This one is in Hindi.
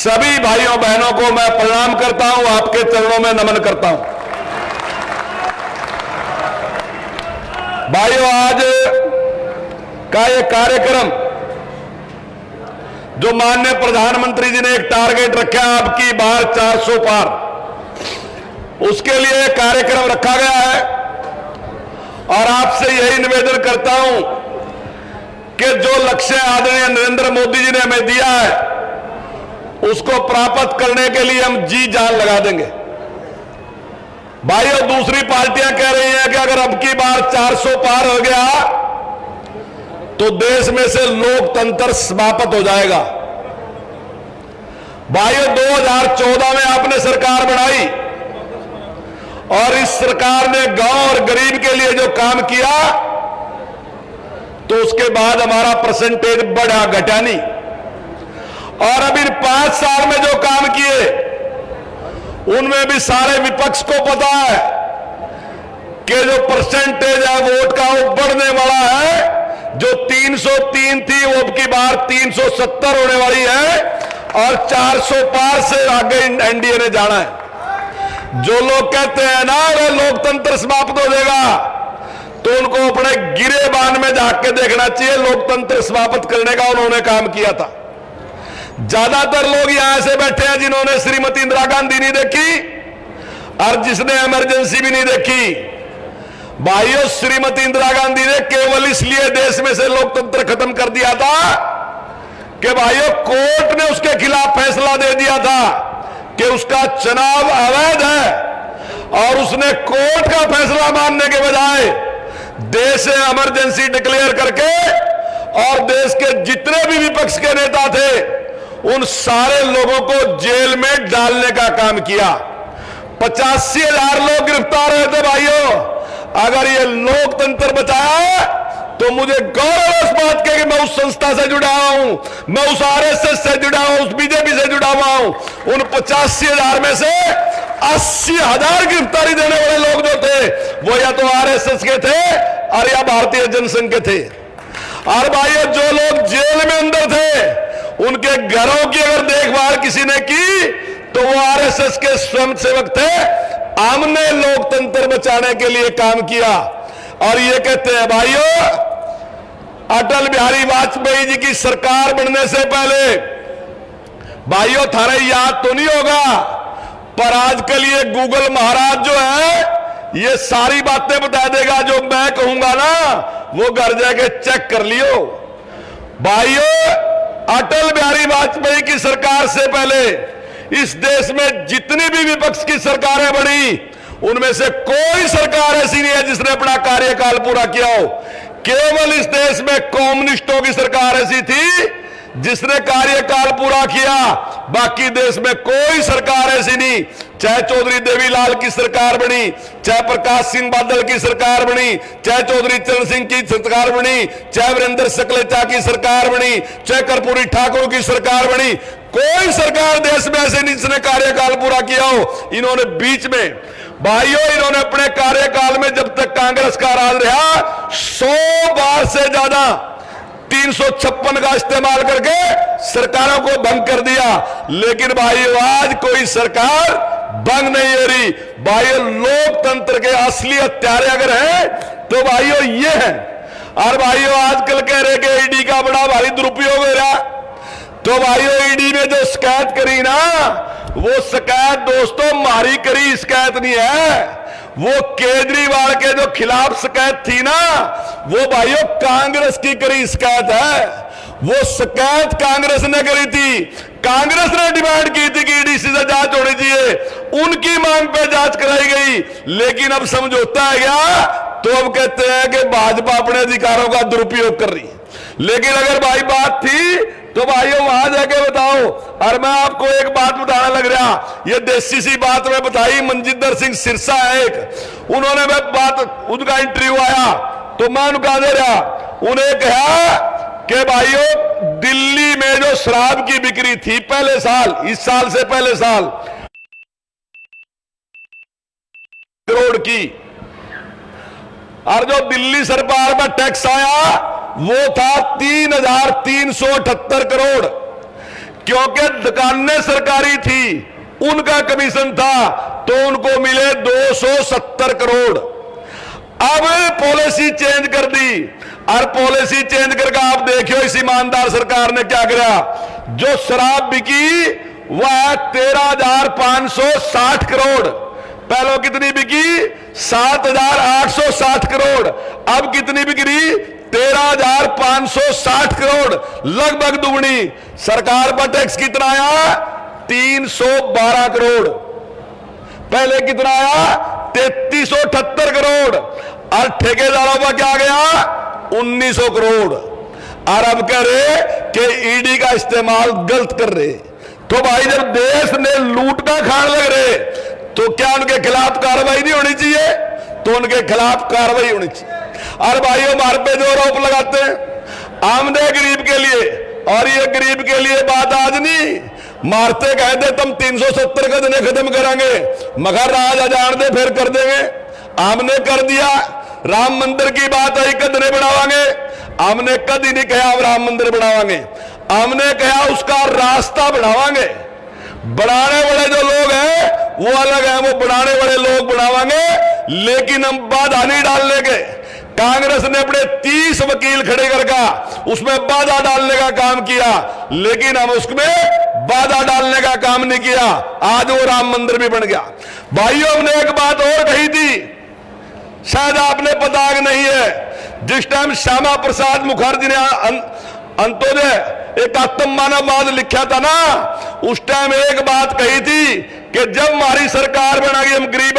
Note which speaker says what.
Speaker 1: सभी भाइयों बहनों को मैं प्रणाम करता हूं, आपके चरणों में नमन करता हूं। भाइयों, आज का ये कार्यक्रम जो माननीय प्रधानमंत्री जी ने एक टारगेट रखा है आपकी बार 400 पार, उसके लिए कार्यक्रम रखा गया है और आपसे यही निवेदन करता हूं कि जो लक्ष्य आदरणीय नरेंद्र मोदी जी ने हमें दिया है उसको प्राप्त करने के लिए हम जी जान लगा देंगे। भाइयों, दूसरी पार्टियां कह रही हैं कि अगर अब की बार 400 पार हो गया तो देश में से लोकतंत्र समाप्त हो जाएगा। भाइयों, 2014 में आपने सरकार बनाई और इस सरकार ने गांव और गरीब के लिए जो काम किया तो उसके बाद हमारा परसेंटेज बढ़ा, घटा नहीं। और अब इन 5 साल में जो काम किए उनमें भी सारे विपक्ष को पता है कि जो परसेंटेज है वोट का वो बढ़ने वाला है। जो 303 थी वो अब की बार 370 होने वाली है और 400 पार से आगे एनडीए ने जाना है। जो लोग कहते हैं ना वो लोकतंत्र समाप्त हो जाएगा, तो उनको अपने गिरे बांध में झांक के देखना चाहिए। लोकतंत्र समाप्त करने का उन्होंने काम किया था। ज्यादातर लोग यहां से बैठे हैं जिन्होंने श्रीमती इंदिरा गांधी नहीं देखी और जिसने इमरजेंसी भी नहीं देखी। भाइयों, श्रीमती इंदिरा गांधी ने केवल इसलिए देश में से लोकतंत्र खत्म कर दिया था कि भाइयों कोर्ट ने उसके खिलाफ फैसला दे दिया था कि उसका चुनाव अवैध है और उसने कोर्ट का फैसला मानने के बजाय देश में इमरजेंसी डिक्लेयर करके और देश के जितने भी विपक्ष के नेता थे उन सारे लोगों को जेल में डालने का काम किया। 85,000 लोग गिरफ्तार हुए थे। भाइयों, अगर ये लोकतंत्र बचाया तो मुझे गौरव है इस बात के कि मैं उस संस्था से जुड़ा हूं, मैं उस आरएसएस से जुड़ा हूं, उस बीजेपी से जुड़ा हुआ हूं। उन 85,000 में से 80,000 गिरफ्तारी देने वाले लोग जो थे वो या तो आरएसएस के थे और या भारतीय जनसंघ के थे। और भाइयों, जो लोग जेल में अंदर थे उनके घरों की अगर देखभाल किसी ने की तो वो आरएसएस के स्वयंसेवक थे। हमने लोकतंत्र बचाने के लिए काम किया और ये कहते हैं भाइयों, अटल बिहारी वाजपेयी जी की सरकार बनने से पहले, भाइयों थारे याद तो नहीं होगा पर आजकल ये गूगल महाराज जो है ये सारी बातें बता देगा। जो मैं कहूंगा ना वो घर जाके चेक कर लियो। भाइयों, अटल बिहारी वाजपेयी की सरकार से पहले इस देश में जितनी भी विपक्ष की सरकारें बनी उनमें से कोई सरकार ऐसी नहीं है जिसने अपना कार्यकाल पूरा किया हो। केवल इस देश में कम्युनिस्टों की सरकार ऐसी थी जिसने कार्यकाल पूरा किया, बाकी देश में कोई सरकार ऐसी नहीं। चाहे चौधरी देवीलाल की सरकार बनी, चाहे प्रकाश सिंह बादल की सरकार बनी, चाहे चौधरी चरण सिंह की सरकार बनी, चाहे वीरेंद्र सकलेचा की सरकार बनी, चाहे कर्पूरी ठाकुर की सरकार बनी, कोई सरकार देश में ऐसे नहीं जिसने कार्यकाल पूरा किया हो। इन्होंने बीच में भाइयों, इन्होंने अपने कार्यकाल में जब तक कांग्रेस का राज रहा 100 बार से ज्यादा 356 का इस्तेमाल करके सरकारों को भंग कर दिया। लेकिन भाइयों, आज कोई सरकार भंग नहीं हो रही। भाइयों, लोकतंत्र के असली हत्यारे अगर हैं तो भाइयों ये हैं। और भाइयों, आजकल कह रहे कि ईडी का बड़ा भारी दुरुपयोग हो रहा, तो भाइयों ईडी ने जो शिकायत करी ना वो शिकायत दोस्तों मारी करी शिकायत नहीं है, वो केजरीवाल के जो खिलाफ शिकायत थी ना वो भाइयों कांग्रेस की करी शिकायत है। वो शिकायत कांग्रेस ने करी थी। कांग्रेस ने डिमांड की थी कि ईडी से जांच होनी चाहिए, उनकी मांग पे जांच कराई गई। लेकिन अब समझौता है क्या, तो अब कहते हैं कि भाजपा अपने अधिकारों का दुरुपयोग कर रही है। लेकिन अगर भाई बात थी तो भाइयों वहां जाके बताओ। और मैं आपको एक बात बताने लग रहा, ये देसी सी बात मैं बताई। मनजिंदर सिंह सिरसा है एक, उन्होंने मैं बात, उनका इंटरव्यू आया तो मैं उनका दे रहा, उन्हें कहा कि भाइयों दिल्ली में जो शराब की बिक्री थी पहले साल, इस साल से पहले साल करोड़ की, और जो दिल्ली सरकार में टैक्स आया वो था 3,378 करोड़। क्योंकि दुकानें सरकारी थी, उनका कमीशन था, तो उनको मिले 270 करोड़। अब पॉलिसी चेंज कर दी, और पॉलिसी चेंज करके आप देखियो इस ईमानदार सरकार ने क्या करा। जो शराब बिकी वह 13,560 करोड़, पहले कितनी बिकी 7,860 करोड़, अब कितनी बिक रही 13,560 करोड़, लगभग दुगनी। सरकार पर टैक्स कितना आया 312 करोड़, पहले कितना आया 3378 करोड़, और ठेकेदारों पर क्या गया 1900 करोड़। और अब कह रहे कि ईडी का इस्तेमाल गलत कर रहे। तो भाई जब देश ने लूट का खान लग रहे तो क्या उनके खिलाफ कार्रवाई नहीं होनी चाहिए? तो उनके खिलाफ कार्रवाई होनी चाहिए। और भाइयों हमारे पे जो आरोप लगाते हैं आमदे गरीब के लिए, और ये गरीब के लिए बात आज नहीं, मारते कहते तुम 370 का दिन खत्म करेंगे, मगर राज अजान दे फिर कर देंगे। हमने कर दिया। राम मंदिर की बात आई कदने बढ़ावांगे, हमने कभी नहीं कहा राम मंदिर बढ़ावांगे, हमने कहा उसका रास्ता बढ़ावांगे। बढ़ाने वाले जो लोग हैं वो अलग हैं, वो बढ़ाने वाले लोग बढ़ावांगे, लेकिन हम बाधा नहीं डालने के। कांग्रेस ने अपने 30 वकील खड़े करके उसमें बाधा डालने का काम किया, लेकिन हम उसमें बाधा डालने का काम नहीं किया। आज वो राम मंदिर भी बन गया। भाइयों हमने एक बात और कही थी, शायद आपने पता नहीं है, जिस टाइम श्यामा प्रसाद मुखर्जी ने अंत्योदय एक आत्म मानववाद लिखा था ना, उस टाइम एक बात कही थी कि जब हमारी सरकार बनाएगी हम गरीब